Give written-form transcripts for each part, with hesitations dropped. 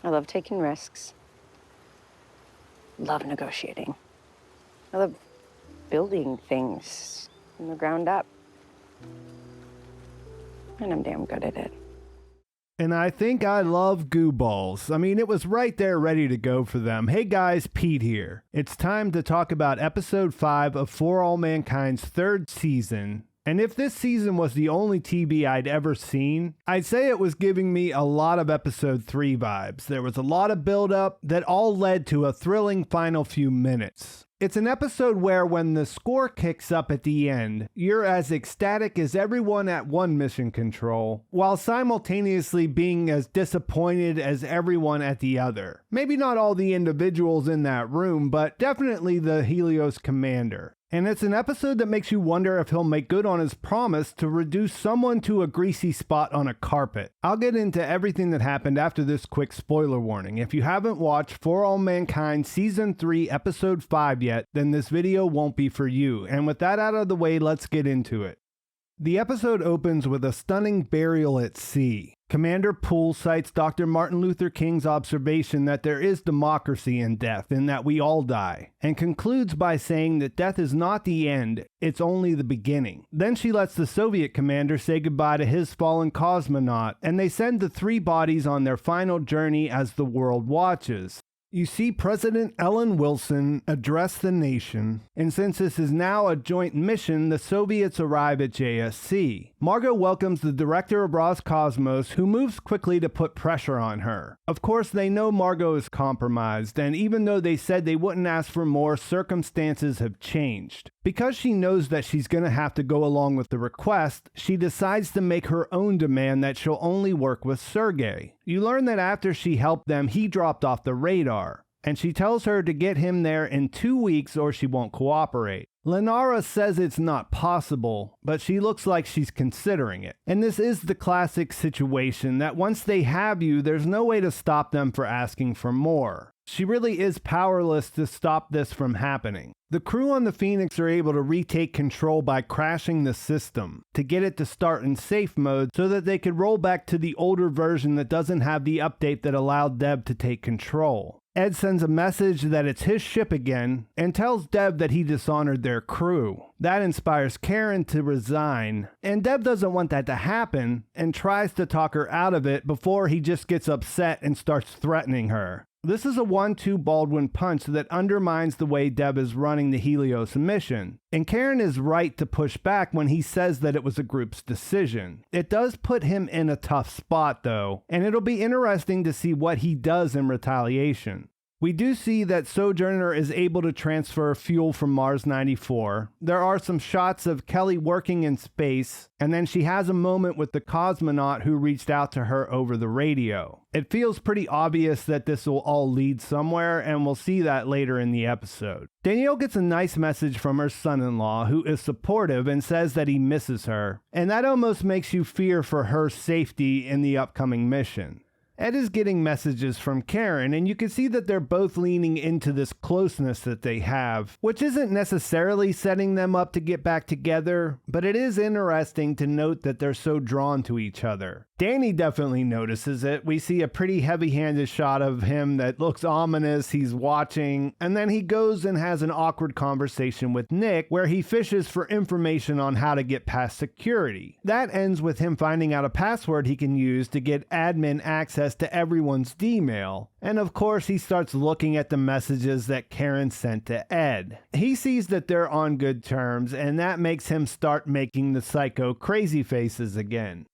I love taking risks. Love negotiating. I love building things from the ground up. And I'm damn good at it. And I think I love goo balls. I mean, it was right there ready to go for them. Hey guys, Pete here. It's time to talk about episode 5 of For All Mankind's 3rd season. And if this season was the only TV I'd ever seen, I'd say it was giving me a lot of episode 3 vibes. There was a lot of build-up that all led to a thrilling final few minutes. It's an episode where when the score kicks up at the end, you're as ecstatic as everyone at one mission control, while simultaneously being as disappointed as everyone at the other. Maybe not all the individuals in that room, but definitely the Helios commander. And it's an episode that makes you wonder if he'll make good on his promise to reduce someone to a greasy spot on a carpet. I'll get into everything that happened after this quick spoiler warning. If you haven't watched For All Mankind Season 3 Episode 5 yet, then this video won't be for you. And with that out of the way, let's get into it. The episode opens with a stunning burial at sea. Commander Poole cites Dr. Martin Luther King's observation that there is democracy in death and that we all die, and concludes by saying that death is not the end, it's only the beginning. Then she lets the Soviet commander say goodbye to his fallen cosmonaut, and they send the 3 bodies on their final journey as the world watches. You see President Ellen Wilson address the nation, and since this is now a joint mission, the Soviets arrive at JSC. Margo welcomes the director of Roscosmos, who moves quickly to put pressure on her. Of course, they know Margo is compromised, and even though they said they wouldn't ask for more, circumstances have changed. Because she knows that she's going to have to go along with the request, she decides to make her own demand that she'll only work with Sergei. You learn that after she helped them, he dropped off the radar, and she tells her to get him there in 2 weeks or she won't cooperate. Lenara says it's not possible, but she looks like she's considering it. And this is the classic situation that once they have you, there's no way to stop them for asking for more. She really is powerless to stop this from happening. The crew on the Phoenix are able to retake control by crashing the system to get it to start in safe mode so that they could roll back to the older version that doesn't have the update that allowed Deb to take control. Ed sends a message that it's his ship again and tells Deb that he dishonored their crew. That inspires Karen to resign, and Deb doesn't want that to happen and tries to talk her out of it before he just gets upset and starts threatening her. This is a 1-2 Baldwin punch that undermines the way Deb is running the Helios mission. And Karen is right to push back when he says that it was a group's decision. It does put him in a tough spot though, and it'll be interesting to see what he does in retaliation. We do see that Sojourner is able to transfer fuel from Mars 94. There are some shots of Kelly working in space, and then she has a moment with the cosmonaut who reached out to her over the radio. It feels pretty obvious that this will all lead somewhere, and we'll see that later in the episode. Danielle gets a nice message from her son-in-law, who is supportive and says that he misses her, and that almost makes you fear for her safety in the upcoming mission. Ed is getting messages from Karen, and you can see that they're both leaning into this closeness that they have, which isn't necessarily setting them up to get back together, but it is interesting to note that they're so drawn to each other. Danny definitely notices it. We see a pretty heavy-handed shot of him that looks ominous. He's watching, and then he goes and has an awkward conversation with Nick where he fishes for information on how to get past security. That ends with him finding out a password he can use to get admin access to everyone's D-mail. And of course, he starts looking at the messages that Karen sent to Ed. He sees that they're on good terms, and that makes him start making the psycho crazy faces again.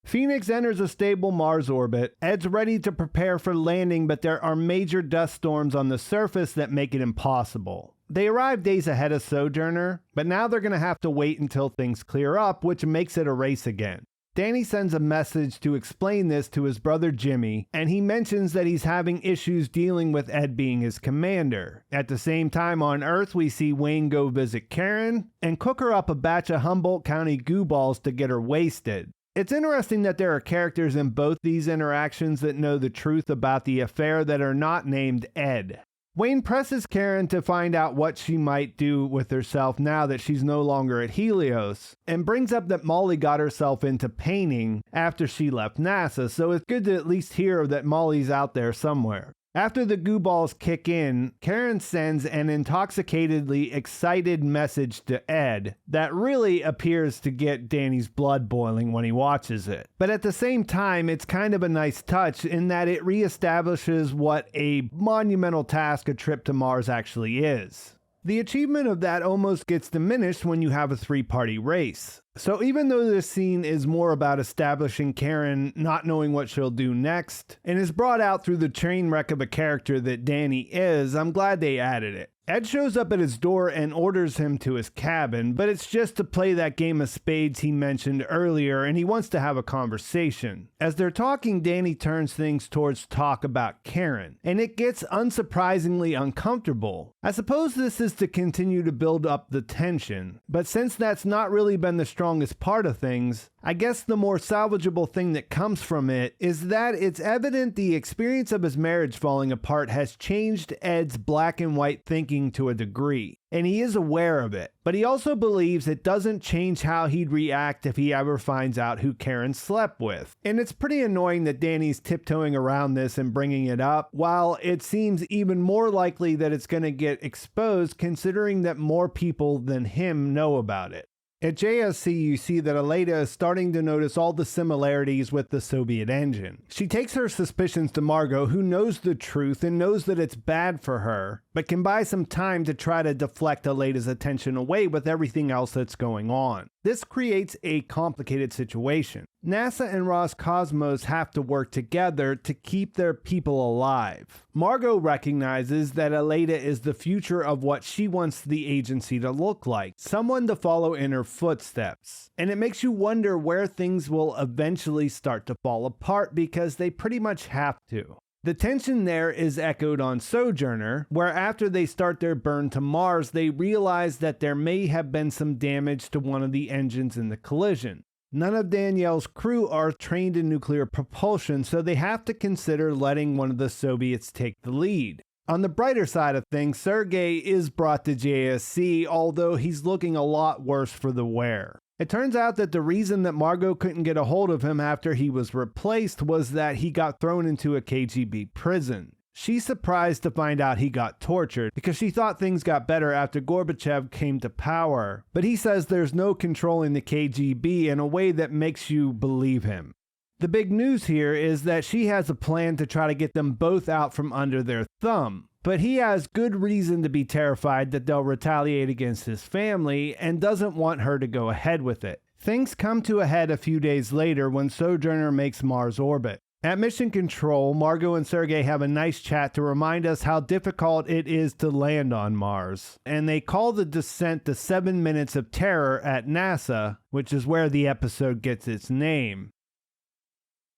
Phoenix enters a stable Mars orbit. Ed's ready to prepare for landing, but there are major dust storms on the surface that make it impossible. They arrive days ahead of Sojourner, but now they're going to have to wait until things clear up, which makes it a race again. Danny sends a message to explain this to his brother Jimmy, and he mentions that he's having issues dealing with Ed being his commander. At the same time on Earth, we see Wayne go visit Karen and cook her up a batch of Humboldt County goo balls to get her wasted. It's interesting that there are characters in both these interactions that know the truth about the affair that are not named Ed. Wayne presses Karen to find out what she might do with herself now that she's no longer at Helios, and brings up that Molly got herself into painting after she left NASA, so it's good to at least hear that Molly's out there somewhere. After the goo balls kick in, Karen sends an intoxicatedly excited message to Ed that really appears to get Danny's blood boiling when he watches it. But at the same time, it's kind of a nice touch in that it reestablishes what a monumental task a trip to Mars actually is. The achievement of that almost gets diminished when you have a three-party race. So even though this scene is more about establishing Karen not knowing what she'll do next, and is brought out through the train wreck of a character that Danny is, I'm glad they added it. Ed shows up at his door and orders him to his cabin, but it's just to play that game of spades he mentioned earlier, and he wants to have a conversation. As they're talking, Danny turns things towards talk about Karen, and it gets unsurprisingly uncomfortable. I suppose this is to continue to build up the tension, but since that's not really been the strongest part of things, I guess the more salvageable thing that comes from it is that it's evident the experience of his marriage falling apart has changed Ed's black and white thinking to a degree, and he is aware of it. But he also believes it doesn't change how he'd react if he ever finds out who Karen slept with. And it's pretty annoying that Danny's tiptoeing around this and bringing it up, while it seems even more likely that it's going to get exposed considering that more people than him know about it. At JSC, you see that Aleida is starting to notice all the similarities with the Soviet engine. She takes her suspicions to Margo, who knows the truth and knows that it's bad for her, but can buy some time to try to deflect Aleida's attention away with everything else that's going on. This creates a complicated situation. NASA and Roscosmos have to work together to keep their people alive. Margo recognizes that Aleida is the future of what she wants the agency to look like, someone to follow in her footsteps. And it makes you wonder where things will eventually start to fall apart because they pretty much have to. The tension there is echoed on Sojourner, where after they start their burn to Mars, they realize that there may have been some damage to one of the engines in the collision. None of Danielle's crew are trained in nuclear propulsion, so they have to consider letting one of the Soviets take the lead. On the brighter side of things, Sergei is brought to JSC, although he's looking a lot worse for the wear. It turns out that the reason that Margo couldn't get a hold of him after he was replaced was that he got thrown into a KGB prison. She's surprised to find out he got tortured because she thought things got better after Gorbachev came to power, but he says there's no controlling the KGB in a way that makes you believe him. The big news here is that she has a plan to try to get them both out from under their thumb. But he has good reason to be terrified that they'll retaliate against his family and doesn't want her to go ahead with it. Things come to a head a few days later when Sojourner makes Mars orbit. At Mission Control, Margo and Sergei have a nice chat to remind us how difficult it is to land on Mars. And they call the descent the 7 minutes of terror at NASA, which is where the episode gets its name.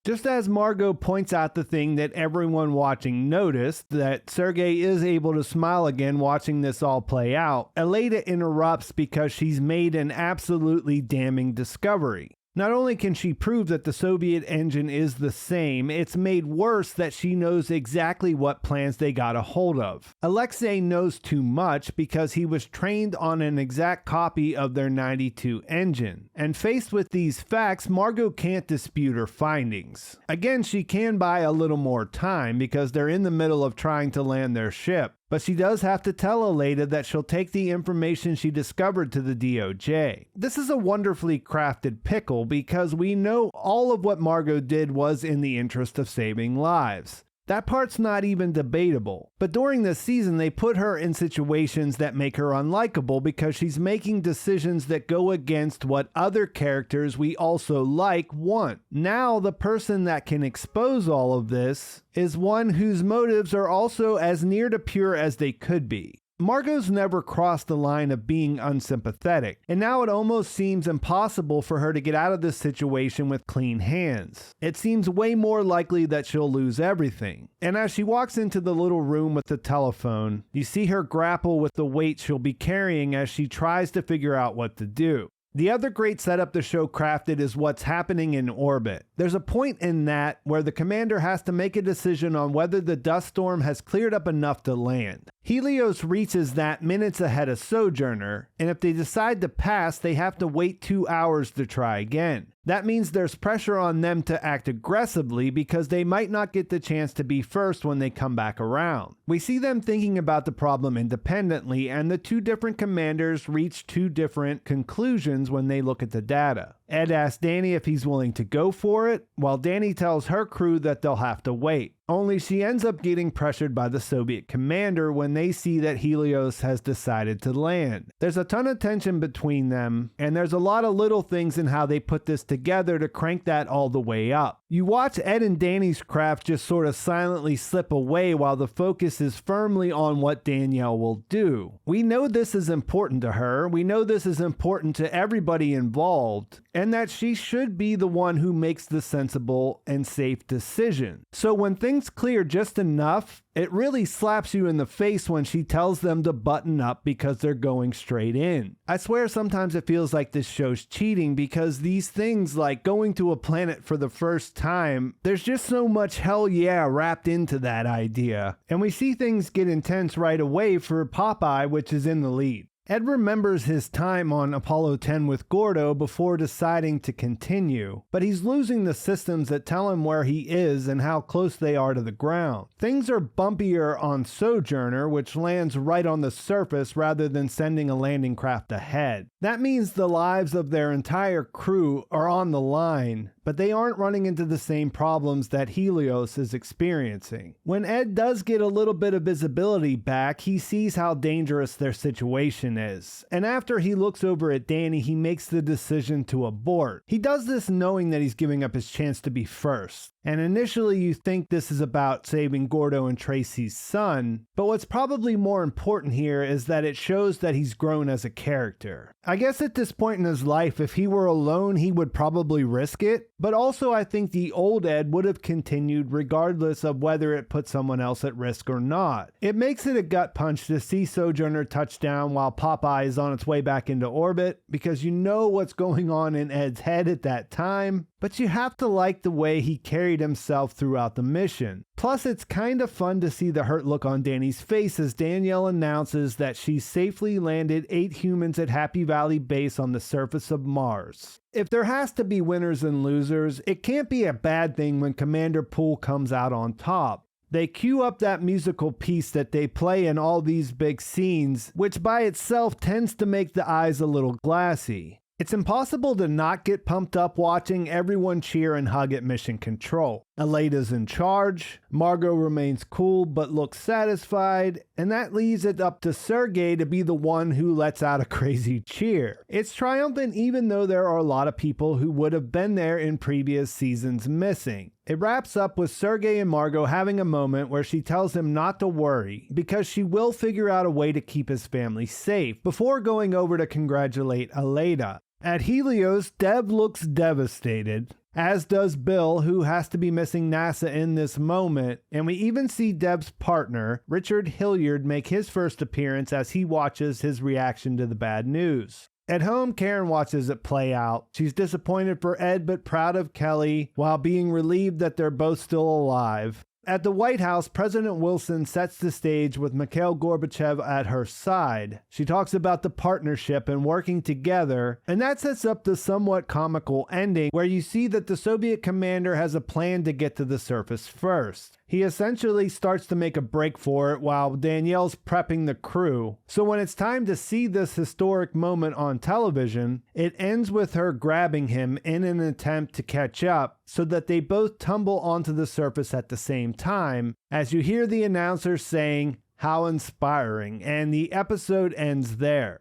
Just as Margo points out the thing that everyone watching noticed, that Sergei is able to smile again watching this all play out, Aleida interrupts because she's made an absolutely damning discovery. Not only can she prove that the Soviet engine is the same, it's made worse that she knows exactly what plans they got a hold of. Alexei knows too much because he was trained on an exact copy of their 92 engine. And faced with these facts, Margo can't dispute her findings. Again, she can buy a little more time because they're in the middle of trying to land their ship. But she does have to tell Aleida that she'll take the information she discovered to the DOJ. This is a wonderfully crafted pickle because we know all of what Margo did was in the interest of saving lives. That part's not even debatable. But during this season, they put her in situations that make her unlikable because she's making decisions that go against what other characters we also like want. Now, the person that can expose all of this is one whose motives are also as near to pure as they could be. Margo's never crossed the line of being unsympathetic, and now it almost seems impossible for her to get out of this situation with clean hands. It seems way more likely that she'll lose everything. And as she walks into the little room with the telephone, you see her grapple with the weight she'll be carrying as she tries to figure out what to do. The other great setup the show crafted is what's happening in orbit. There's a point in that where the commander has to make a decision on whether the dust storm has cleared up enough to land. Helios reaches that minutes ahead of Sojourner, and if they decide to pass, they have to wait 2 hours to try again. That means there's pressure on them to act aggressively because they might not get the chance to be first when they come back around. We see them thinking about the problem independently, and the two different commanders reach two different conclusions when they look at the data. Ed asks Danny if he's willing to go for it, while Danny tells her crew that they'll have to wait. Only she ends up getting pressured by the Soviet commander when they see that Helios has decided to land. There's a ton of tension between them, and there's a lot of little things in how they put this together to crank that all the way up. You watch Ed and Danny's craft just sort of silently slip away while the focus is firmly on what Danielle will do. We know this is important to her, we know this is important to everybody involved, and that she should be the one who makes the sensible and safe decision. So when things clear just enough, it really slaps you in the face when she tells them to button up because they're going straight in. I swear sometimes it feels like this show's cheating because these things like going to a planet for the first time, there's just so much hell yeah wrapped into that idea. And we see things get intense right away for Popeye, which is in the lead. Ed remembers his time on Apollo 10 with Gordo before deciding to continue, but he's losing the systems that tell him where he is and how close they are to the ground. Things are bumpier on Sojourner, which lands right on the surface rather than sending a landing craft ahead. That means the lives of their entire crew are on the line, but they aren't running into the same problems that Helios is experiencing. When Ed does get a little bit of visibility back, he sees how dangerous their situation is. And after he looks over at Danny, he makes the decision to abort. He does this knowing that he's giving up his chance to be first. And initially you think this is about saving Gordo and Tracy's son, but what's probably more important here is that it shows that he's grown as a character. I guess at this point in his life, if he were alone, he would probably risk it, but also I think the old Ed would have continued regardless of whether it put someone else at risk or not. It makes it a gut punch to see Sojourner touch down while Popeye is on its way back into orbit, because you know what's going on in Ed's head at that time, but you have to like the way he carried himself throughout the mission. Plus, it's kind of fun to see the hurt look on Danny's face as Danielle announces that she safely landed 8 humans at Happy Valley Base on the surface of Mars. If there has to be winners and losers, it can't be a bad thing when Commander Poole comes out on top. They cue up that musical piece that they play in all these big scenes, which by itself tends to make the eyes a little glassy. It's impossible to not get pumped up watching everyone cheer and hug at Mission Control. Aleida's in charge, Margo remains cool but looks satisfied, and that leaves it up to Sergei to be the one who lets out a crazy cheer. It's triumphant even though there are a lot of people who would have been there in previous seasons missing. It wraps up with Sergei and Margo having a moment where she tells him not to worry because she will figure out a way to keep his family safe before going over to congratulate Aleida. At Helios, Deb looks devastated, as does Bill, who has to be missing NASA in this moment, and we even see Deb's partner, Richard Hilliard, make his first appearance as he watches his reaction to the bad news. At home, Karen watches it play out. She's disappointed for Ed but proud of Kelly, while being relieved that they're both still alive. At the White House, President Wilson sets the stage with Mikhail Gorbachev at her side. She talks about the partnership and working together, and that sets up the somewhat comical ending where you see that the Soviet commander has a plan to get to the surface first. He essentially starts to make a break for it while Danielle's prepping the crew. So when it's time to see this historic moment on television, it ends with her grabbing him in an attempt to catch up so that they both tumble onto the surface at the same time, as you hear the announcer saying, "How inspiring," and the episode ends there.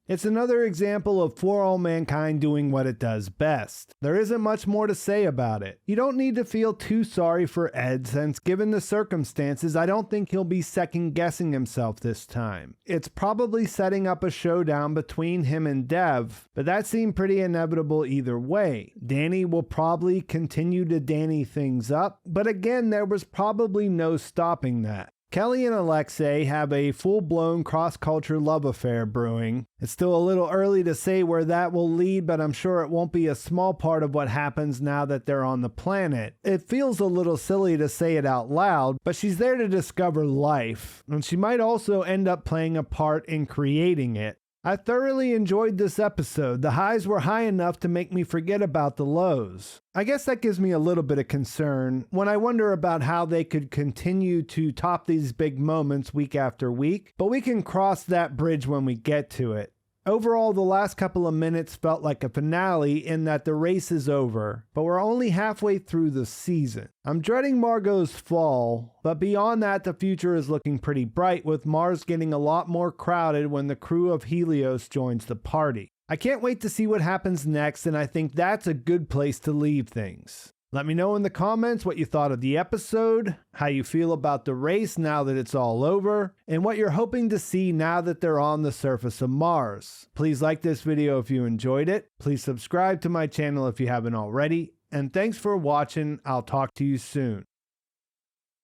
It's another example of For All Mankind doing what it does best. There isn't much more to say about it. You don't need to feel too sorry for Ed, since given the circumstances, I don't think he'll be second-guessing himself this time. It's probably setting up a showdown between him and Dev, but that seemed pretty inevitable either way. Danny will probably continue to Danny things up, but again, there was probably no stopping that. Kelly and Alexei have a full-blown cross-culture love affair brewing. It's still a little early to say where that will lead, but I'm sure it won't be a small part of what happens now that they're on the planet. It feels a little silly to say it out loud, but she's there to discover life, and she might also end up playing a part in creating it. I thoroughly enjoyed this episode. The highs were high enough to make me forget about the lows. I guess that gives me a little bit of concern when I wonder about how they could continue to top these big moments week after week, but we can cross that bridge when we get to it. Overall, the last couple of minutes felt like a finale in that the race is over, but we're only halfway through the season. I'm dreading Margo's fall, but beyond that, the future is looking pretty bright, with Mars getting a lot more crowded when the crew of Helios joins the party. I can't wait to see what happens next, and I think that's a good place to leave things. Let me know in the comments what you thought of the episode, how you feel about the race now that it's all over, and what you're hoping to see now that they're on the surface of Mars. Please like this video if you enjoyed it. Please subscribe to my channel if you haven't already. And thanks for watching. I'll talk to you soon.